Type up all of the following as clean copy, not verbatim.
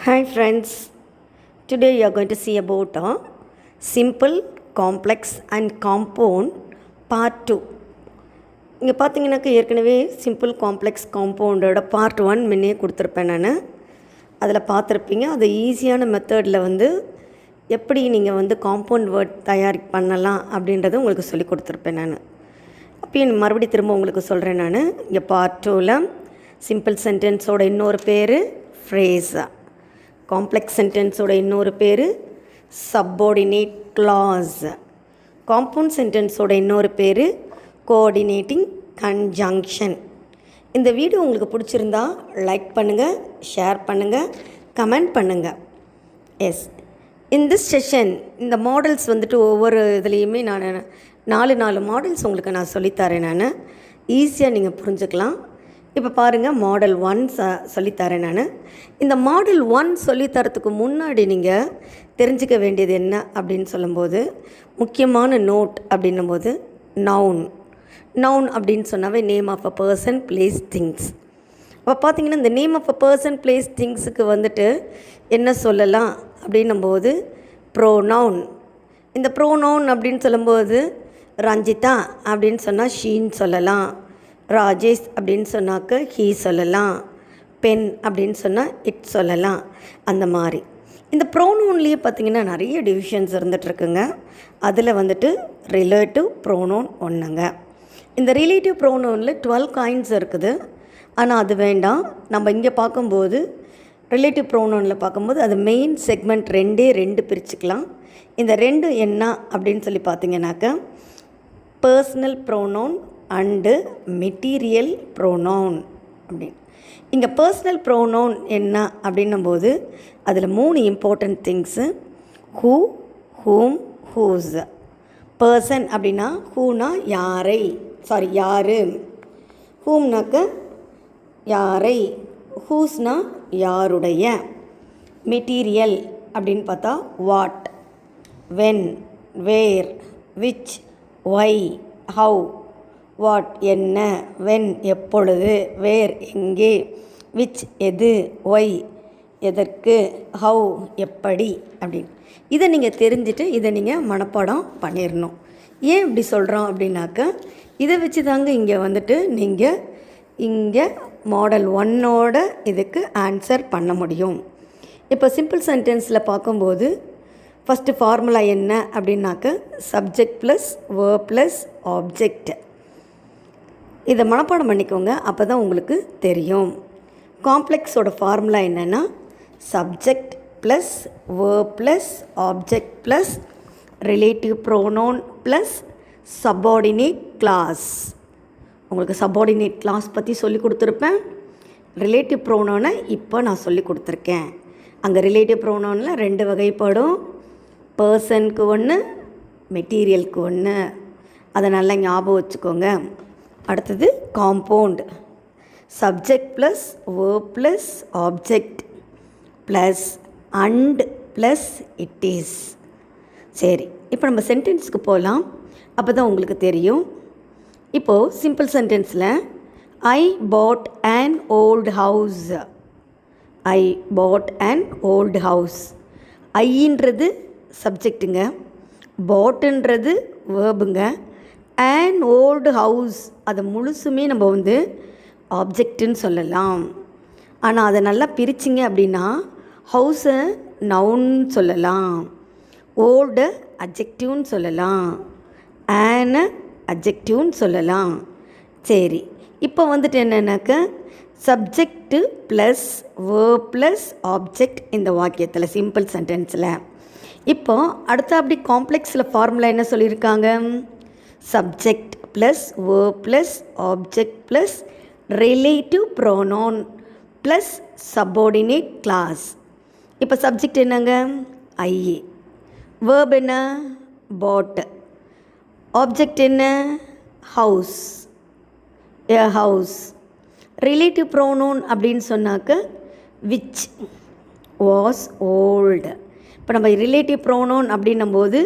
Hi friends, today you are going to see about simple, complex and compound part 2. இங்கே பார்த்தீங்கன்னாக்க ஏற்கனவே simple complex காம்பவுண்டோட part 1 முன்னே கொடுத்துருப்பேன் நான். அதில் பார்த்துருப்பீங்க. அது ஈஸியான மெத்தடில் எப்படி நீங்கள் காம்பவுண்ட் வேர்ட் தயார் பண்ணலாம் அப்படின்றத உங்களுக்கு சொல்லி கொடுத்துருப்பேன் நான். அப்பயும் மறுபடியும் திரும்ப உங்களுக்கு சொல்கிறேன் நான். இங்கே பார்ட் 2ல் சிம்பிள் சென்டென்ஸோட இன்னொரு பேர் ஃப்ரேஸா, காம்ப்ளெக்ஸ் சென்டென்ஸோட இன்னொரு பேர் சப்பார்டினேட் கிளாஸ், காம்பவுண்ட் சென்டென்ஸோட இன்னொரு பேர் கோஆர்டினேட்டிங் கன்ஜங்ஷன். இந்த வீடியோ உங்களுக்கு பிடிச்சிருந்தா லைக் பண்ணுங்கள், ஷேர் பண்ணுங்கள், கமெண்ட் பண்ணுங்கள். எஸ், இன் திஸ் செஷன் இந்த மாடல்ஸ் ஒவ்வொரு இதுலேயுமே நான் 4 மாடல்ஸ் உங்களுக்கு நான் சொல்லித்தரேன். நான் ஈஸியாக நீங்கள் புரிஞ்சுக்கலாம். இப்போ பாருங்கள், மாடல் 1 சொல்லித்தரேன் நான். இந்த மாடல் 1 சொல்லித்தரத்துக்கு முன்னாடி நீங்கள் தெரிஞ்சிக்க வேண்டியது என்ன அப்படின்னு சொல்லும்போது, முக்கியமான நோட் அப்படின்னும்போது நவுன் அப்படின்னு சொன்னாவே name of a person, place, things. அப்போ பார்த்தீங்கன்னா இந்த name of a person, place, திங்ஸுக்கு என்ன சொல்லலாம் அப்படின்னும்போது ப்ரோனவுன். இந்த ப்ரோனவுன் அப்படின்னு சொல்லும்போது ரஞ்சிதா அப்படின்னு சொன்னால் ஷீன்னு சொல்லலாம், ராஜேஷ் அப்படின்னு சொன்னாக்க ஹீ சொல்லலாம், பென் அப்படின்னு சொன்னால் இட் சொல்லலாம். அந்த மாதிரி இந்த ப்ரோனவுன்லேயே பார்த்திங்கன்னா நிறைய டிவிஷன்ஸ் இருந்துகிட்ருக்குங்க. அதில் ரிலேட்டிவ் ப்ரோனவுன் ஒன்றுங்க. இந்த ரிலேட்டிவ் ப்ரோனவுனில் 12 காயின்ஸ் இருக்குது. ஆனால் அது வேண்டாம். நம்ம இங்கே பார்க்கும்போது ரிலேட்டிவ் ப்ரோனவுனில் பார்க்கும்போது அது மெயின் செக்மெண்ட் 2 பிரிச்சுக்கலாம். இந்த 2 என்ன அப்படின்னு சொல்லி பார்த்தீங்கன்னாக்க personal pronoun and material pronoun அப்படின்னு. இங்கே பர்சனல் ப்ரோனவுன் என்ன அப்படின்னும்போது அதில் 3 important things: who, whom, whose. Person அப்படின்னா ஹூனா யாரை, யார். ஹூம்னாக்க யாரை, ஹூஸ்னா யாருடைய. மெட்டீரியல் அப்படின்னு பார்த்தா what, when, where, which, why, how. What என்ன, வென் எப்பொழுது, வேர் எங்கே, விச் எது, ஒய் எதற்கு, ஹவு எப்படி அப்படின்னு. இதை நீங்கள் தெரிஞ்சுட்டு இதை நீங்கள் மனப்பாடம் பண்ணிடணும். ஏன் இப்படி சொல்கிறோம் அப்படின்னாக்க இதை வச்சு தாங்க இங்கே நீங்கள் இங்கே மாடல் 1ஓட இதுக்கு ஆன்சர் பண்ண முடியும். இப்போ சிம்பிள் சென்டென்ஸில் பார்க்கும்போது ஃபஸ்ட்டு ஃபார்முலா என்ன அப்படின்னாக்க subject plus verb plus object. இதை மனப்பாடம் பண்ணிக்கோங்க, அப்போ தான் உங்களுக்கு தெரியும். காம்ப்ளெக்ஸோட ஃபார்முலா என்னென்னா subject plus verb plus object plus relative pronoun plus subordinate clause. உங்களுக்கு சப்பார்டினேட் கிளாஸ் பற்றி சொல்லி கொடுத்துருப்பேன். ரிலேட்டிவ் ப்ரோனவுனை இப்போ நான் சொல்லி கொடுத்துருக்கேன். அங்கே ரிலேட்டிவ் ப்ரோனவுனில் 2 வகைப்படும். பர்சனுக்கு ஒன்று, மெட்டீரியலுக்கு ஒன்று. அதை நல்லா ஞாபகம் வச்சுக்கோங்க. அடுத்தது compound, subject plus verb plus object plus and plus it is. சரி, இப்போ நம்ம சென்டென்ஸுக்கு போகலாம். அப்போ தான் உங்களுக்கு தெரியும். இப்போது சிம்பிள் சென்டென்ஸில் I bought an old house. I bought an old house. ஐன்றது சப்ஜெக்ட்டுங்க, பாட்டுன்றது வேர்புங்க, அன் ஓல்டு ஹவுஸ் அதை முழுசுமே நம்ம ஆப்ஜெக்ட்டுன்னு சொல்லலாம். ஆனால் அதை நல்லா பிரிச்சிங்க அப்படின்னா ஹவுஸை நவுன் சொல்லலாம், ஓல்டு அட்ஜெக்டிவ்னு சொல்லலாம், ஆனை அட்ஜெக்டிவ்னு சொல்லலாம். சரி, இப்போ என்னென்னாக்க subject plus verb plus object இந்த வாக்கியத்தில் சிம்பிள் சென்டென்ஸில். இப்போ அடுத்த அப்படி காம்ப்ளெக்ஸில் ஃபார்முலா என்ன சொல்லியிருக்காங்க? Subject plus verb plus object plus relative pronoun plus subordinate clause. இப்போ சப்ஜெக்ட் என்னங்க? ஐ. வேர்ப் என்ன? பாட். ஆப்ஜெக்ட் என்ன? House, a house. Relative pronoun அப்படின்னு சொன்னாக்க விச், வாஸ், ஓல்டு. இப்போ நம்ம ரிலேட்டிவ் ப்ரோனவுன் அப்படின்னும்போது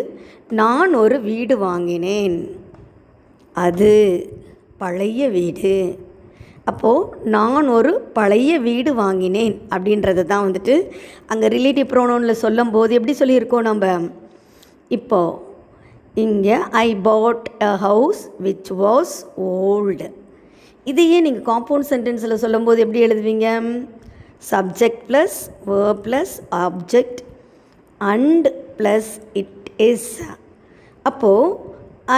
நான் ஒரு வீடு வாங்கினேன், அது பழைய வீடு. அப்போது நான் ஒரு பழைய வீடு வாங்கினேன் அப்படின்றது தான் வந்துட்டு அங்கே ரிலேட்டிவ் ப்ரோனவுனில் சொல்லும் போது எப்படி சொல்லியிருக்கோம் நம்ம. இப்போது இங்கே I bought a house which was old. இதையே நீங்கள் காம்பவுண்ட் சென்டென்ஸில் சொல்லும்போது எப்படி எழுதுவீங்க. Subject plus verb plus object and plus it is. அப்போது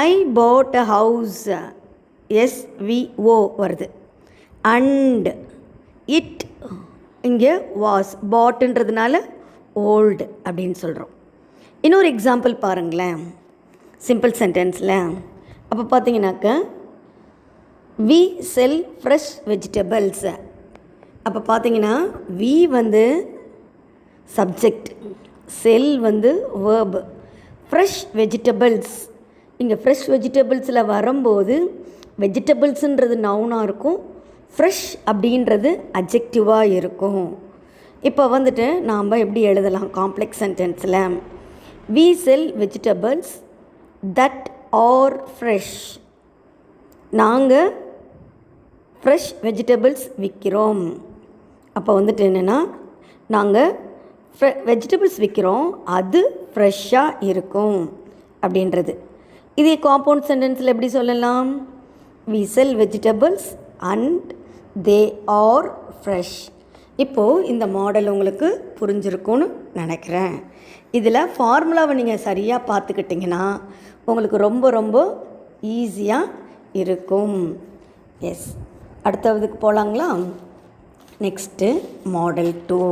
I bought a house SVO வருது. அண்ட் இட் இங்கே வாஸ் பாட்டுன்றதுனால ஓல்டு அப்படின்னு சொல்கிறோம். இன்னொரு எக்ஸாம்பிள் பாருங்களேன் சிம்பிள் சென்டென்ஸில். அப்போ பார்த்தீங்கன்னாக்க வி செல் ஃப்ரெஷ் வெஜிடபிள்ஸ். அப்போ பார்த்தீங்கன்னா வி வந்து சப்ஜெக்ட், செல் வந்து வேர்பு, ஃப்ரெஷ் வெஜிடபிள்ஸ். இங்கே ஃப்ரெஷ் வெஜிடபிள்ஸில் வரும்போது வெஜிடபிள்ஸுன்றது நவுனாக இருக்கும், ஃப்ரெஷ் அப்படின்றது அட்ஜெக்டிவாக இருக்கும். இப்போ வந்துட்டு நாம் எப்படி எழுதலாம் காம்ப்ளெக்ஸ் சென்டென்ஸில். We sell vegetables that are fresh. நாங்கள் ஃப்ரெஷ் வெஜிடபிள்ஸ் விற்கிறோம். அப்போ வந்துட்டு என்னென்னா நாங்கள் வெஜிடபிள்ஸ் விற்கிறோம், அது ஃப்ரெஷ்ஷாக இருக்கும் அப்படின்றது. இதே காம்பவுண்ட் சென்டென்ஸில் எப்படி சொல்லலாம். We sell vegetables and they are fresh. இப்போது இந்த மாடல் உங்களுக்கு புரிஞ்சிருக்கும்னு நினைக்கிறேன். இதில் ஃபார்முலாவை நீங்கள் சரியாக பார்த்துக்கிட்டிங்கன்னா உங்களுக்கு ரொம்ப ரொம்ப ஈஸியாக இருக்கும். எஸ், அடுத்ததுக்கு போகலாங்களா. Next model 2.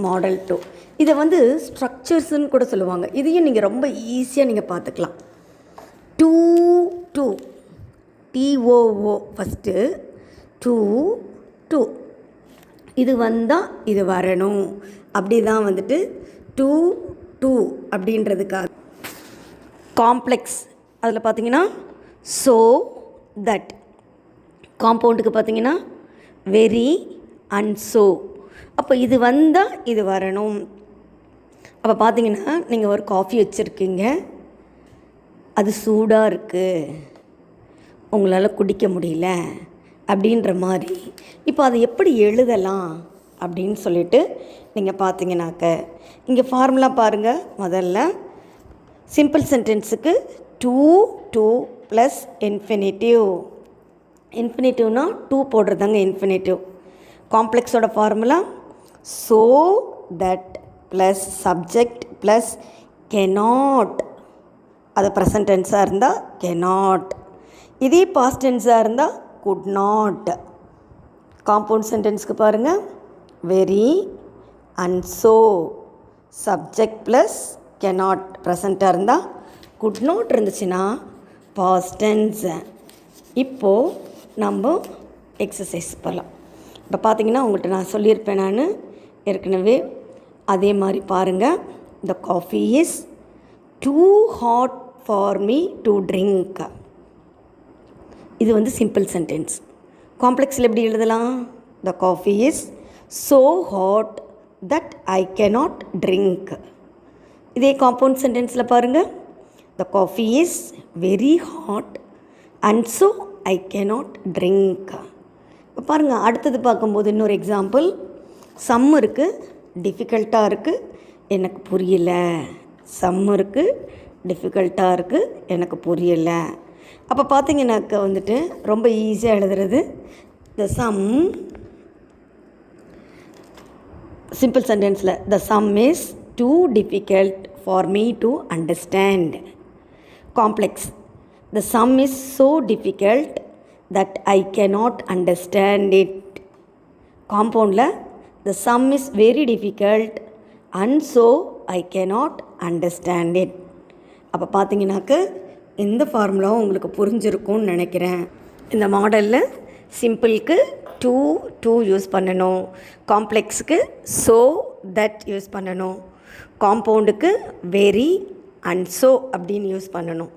மாடல் 2 இதை வந்து ஸ்ட்ரக்சர்ஸ்ன்னு கூட சொல்லுவாங்க. இதையும் நீங்கள் ரொம்ப ஈஸியாக நீங்கள் பார்த்துக்கலாம். டூ TOO ஃபஸ்ட்டு 2 இது வந்தால் இது வரணும். அப்படி தான் வந்துட்டு 2 அப்படின்றதுக்காக. காம்ப்ளெக்ஸ் அதில் பார்த்தீங்கன்னா ஸோ தட். காம்பவுண்டுக்கு பார்த்தீங்கன்னா வெரி அண்ட் ஸோ. அப்போ இது வந்தால் இது வரணும். அப்போ பார்த்தீங்கன்னா நீங்கள் ஒரு காஃபி வச்சுருக்கீங்க, அது சூடாக இருக்குது, உங்களால் குடிக்க முடியல அப்படின்ற மாதிரி. இப்போ அதை எப்படி எழுதலாம் அப்படின்னு சொல்லிட்டு நீங்கள் பார்த்தீங்கன்னாக்க இங்கே ஃபார்முலா பாருங்கள். முதல்ல சிம்பிள் சென்டென்ஸுக்கு டூ ப்ளஸ் இன்ஃபினிட்டிவ். இன்ஃபினிட்டிவ்னா 2 போடுறதாங்க இன்ஃபினிட்டிவ். காம்ப்ளெக்ஸோட formula so that plus subject plus cannot. அது ப்ரெசன்ட் டென்ஸாக இருந்தால் கெனாட், இதே பாஸ்ட் டென்ஸாக இருந்தால் குட் நாட். காம்பவுண்ட் சென்டென்ஸ்க்கு பாருங்கள் very and so subject plus cannot ப்ரெசண்ட்டாக இருந்தால் குட் நாட் இருந்துச்சுன்னா பாஸ்ட் டென்ஸ். இப்போது நம்ம எக்ஸசைஸ் போகலாம். இப்போ பார்த்தீங்கன்னா உங்கள்கிட்ட நான் சொல்லியிருப்பேன் நான் ஏற்கனவே, அதே மாதிரி பாருங்கள். The coffee is too hot for me to drink. இது வந்து சிம்பிள் சென்டென்ஸ். காம்ப்ளெக்ஸில் எப்படி எழுதலாம். The coffee is so hot that I cannot drink. இதே காம்பவுண்ட் சென்டென்ஸில் பாருங்கள். The coffee is very hot and so I cannot drink. இப்போ பாருங்கள், அடுத்தது பார்க்கும்போது இன்னொரு எக்ஸாம்பிள். சம் இருக்குது, டிஃபிகல்ட்டாக இருக்குது, எனக்கு புரியலை. சம் இருக்குது, டிஃபிகல்ட்டாக இருக்குது, எனக்கு புரியலை. அப்போ பார்த்தீங்கன்னாக்க வந்துட்டு ரொம்ப ஈஸியாக எழுதுறது. த சம் சிம்பிள் சென்டென்ஸில் the sum is too difficult for me to understand. Complex the sum is so difficult that I cannot understand it. காம்பவுண்டில் the sum is very difficult and so I cannot understand it. அப்போ பார்த்தீங்கன்னாக்க இந்த ஃபார்முலாவும் உங்களுக்கு புரிஞ்சிருக்கும்னு நினைக்கிறேன். இந்த மாடலில் சிம்பிளுக்கு two use பண்ணணும், காம்ப்ளெக்ஸுக்கு ஸோ தட் யூஸ் பண்ணணும், காம்பவுண்டுக்கு வெரி அண்ட் ஸோ அப்படின்னு யூஸ் பண்ணணும்.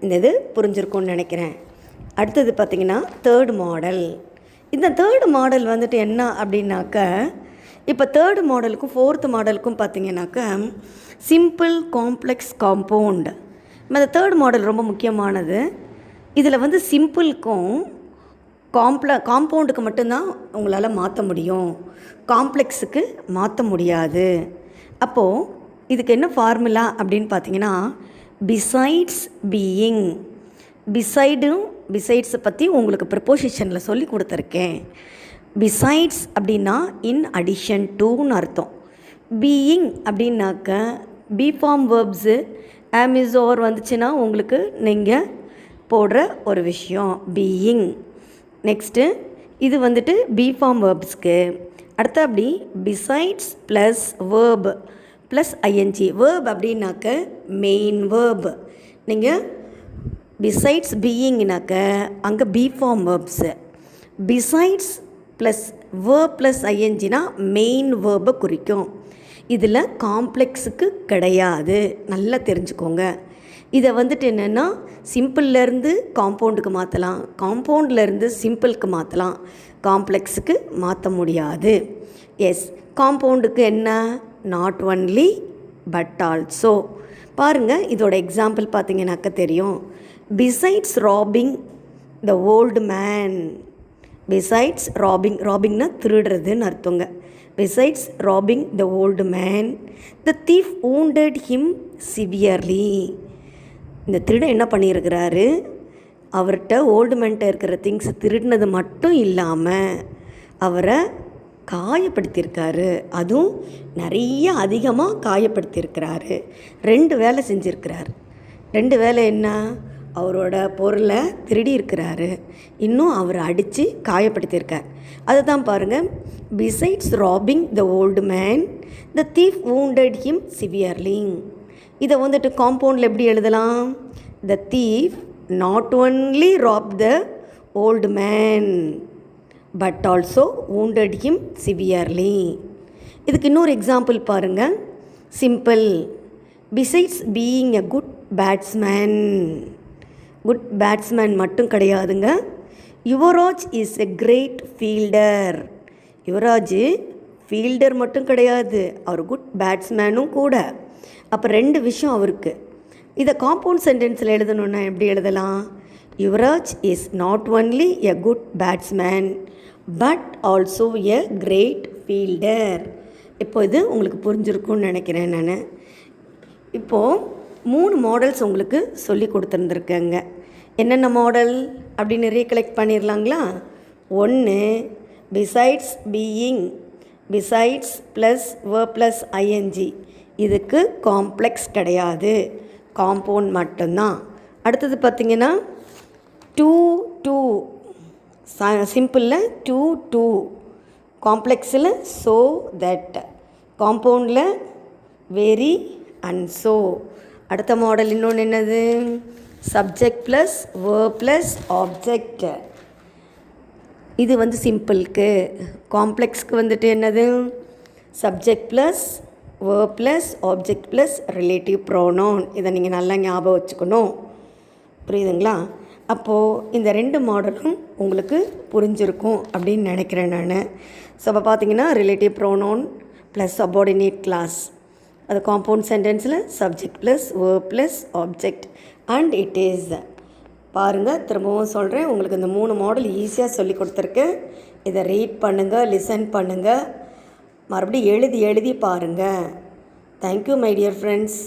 இந்த இது புரிஞ்சிருக்கும்னு நினைக்கிறேன். அடுத்தது பார்த்திங்கன்னா தேர்ட் மாடல். இந்த தேர்டு மாடல் வந்துட்டு என்ன அப்படின்னாக்க, இப்போ தேர்டு மாடலுக்கும் ஃபோர்த்து மாடலுக்கும் பார்த்திங்கனாக்க சிம்பிள் காம்ப்ளெக்ஸ் காம்பவுண்ட். இந்த தேர்ட் மாடல் ரொம்ப முக்கியமானது. இதில் வந்து சிம்பிளுக்கும் காம்பவுண்டுக்கு மட்டும்தான் உங்களால் மாற்ற முடியும், காம்ப்ளெக்ஸுக்கு மாற்ற முடியாது. அப்போது இதுக்கு என்ன ஃபார்முலா அப்படின்னு பார்த்தீங்கன்னா, பிசைட்ஸ் பீயிங். பிசைட்ஸை பற்றி உங்களுக்கு ப்ரிப்போசிஷனில் சொல்லி கொடுத்துருக்கேன். பிசைட்ஸ் அப்படின்னா இன் அடிஷன் டூன்னு அர்த்தம். பீயிங் அப்படின்னாக்க பி ஃபார்ம் வேர்ப்ஸு ஆமிசோர் வந்துச்சுன்னா உங்களுக்கு நீங்கள் போடுற ஒரு விஷயம் பீயிங். நெக்ஸ்ட்டு இது வந்துட்டு பி ஃபார்ம் வேர்ப்ஸ்க்கு. அடுத்த அப்படி besides plus verb plus I N G. Verb அப்படின்னாக்க மெயின் வேர்ப். நீங்கள் பிசைட்ஸ் பீயிங்னாக்க அங்கே be form verbs. Besides plus verb plus ஐஎன்ஜினா மெயின் வேர்பை குறிக்கும். இதில் காம்ப்ளெக்ஸுக்கு கிடையாது, நல்லா தெரிஞ்சுக்கோங்க. இதை வந்துட்டு என்னென்னா சிம்பிள்லேருந்து காம்பவுண்டுக்கு மாற்றலாம், காம்பவுண்ட்லேருந்து சிம்பிளுக்கு மாற்றலாம், காம்ப்ளெக்ஸுக்கு மாற்ற முடியாது. எஸ், காம்பவுண்டுக்கு என்ன, நாட் ஒன்லி பட் ஆல்சோ. பாருங்கள், இதோட எக்ஸாம்பிள் பார்த்தீங்கன்னாக்க தெரியும். Besides robbing the old man. Besides ராபிங்னா திருடுறதுன்னு அர்த்தங்க. Besides robbing the old man the thief wounded him severely. இந்த திருடன் என்ன பண்ணியிருக்கிறாரு, அவர்கிட்ட ஓல்டு மேன்ட்ட இருக்கிற திங்ஸ் திருடினது மட்டும் இல்லாமல் அவரை காயப்படுத்தியிருக்காரு. அதுவும் நிறைய அதிகமாக காயப்படுத்தியிருக்கிறாரு. 2 வேலை செஞ்சுருக்கிறாரு. 2 வேலை என்ன, அவரோட பொருளை திருடி இருக்கிறாரு, இன்னும் அவரை அடித்து காயப்படுத்தியிருக்கார். அதை தான் பாருங்கள், besides robbing the old man the thief wounded him severely. இதை வந்துட்டு காம்பவுண்டில் எப்படி எழுதலாம், the thief not only rob the old man but also wounded him severely. இதுக்கு இன்னொரு எக்ஸாம்பிள் பாருங்கள், simple. Besides being a good batsman. Good batsman மட்டும் கிடையாதுங்க, Yuvraj is a great fielder. Yuvraj fielder மட்டும் கிடையாது, அவர் குட் பேட்ஸ்மேனும் கூட. அப்போ 2 விஷயம் அவருக்கு. இதை காம்பவுண்ட் சென்டென்ஸில் எழுதணுன்னா எப்படி எழுதலாம், Yuvraj is not only a good batsman but also a great fielder. இப்போ இது உங்களுக்கு புரிஞ்சிருக்கும்னு நினைக்கிறேன் நான். இப்போது 3 மாடல்ஸ் உங்களுக்கு சொல்லி கொடுத்துருந்துருக்கேங்க. என்னென்ன மாடல் அப்படின்னு ரீகலெக்ட் பண்ணிடலாங்களா. 1, besides being, besides plus verb plus I N G. இதுக்கு காம்ப்ளெக்ஸ் கிடையாது, காம்பவுண்ட் மட்டும்தான். அடுத்தது பார்த்திங்கன்னா 2 சிம்பிளில் 2 காம்ப்ளெக்ஸில் ஸோ தட், காம்பவுண்டில் வெரி அண்ட் ஸோ. அடுத்த மாடல் இன்னொன்று என்னது, subject plus verb plus object. இது வந்து சிம்பிளுக்கு. காம்ப்ளெக்ஸ்க்கு வந்துட்டு என்னது, subject plus verb plus object plus relative pronoun. இதை நீங்கள் நல்லா ஞாபகம் வச்சுக்கணும், புரியுதுங்களா. அப்போது இந்த 2 மாடலும் உங்களுக்கு புரிஞ்சிருக்கும் அப்படின்னு நினைக்கிறேன் நான். ஸோ அப்போ பார்த்தீங்கன்னா relative pronoun plus subordinate clause, அது காம்பவுண்ட் சென்டென்ஸில் subject plus verb plus object and it is. பாருங்கள், திரும்பவும் சொல்கிறேன், உங்களுக்கு இந்த 3 மாடல் ஈஸியாக சொல்லி கொடுத்துருக்கேன். இதை ரீட் பண்ணுங்கள், லிசன் பண்ணுங்கள், மறுபடியும் எழுதி பாருங்கள். Thank you my dear friends.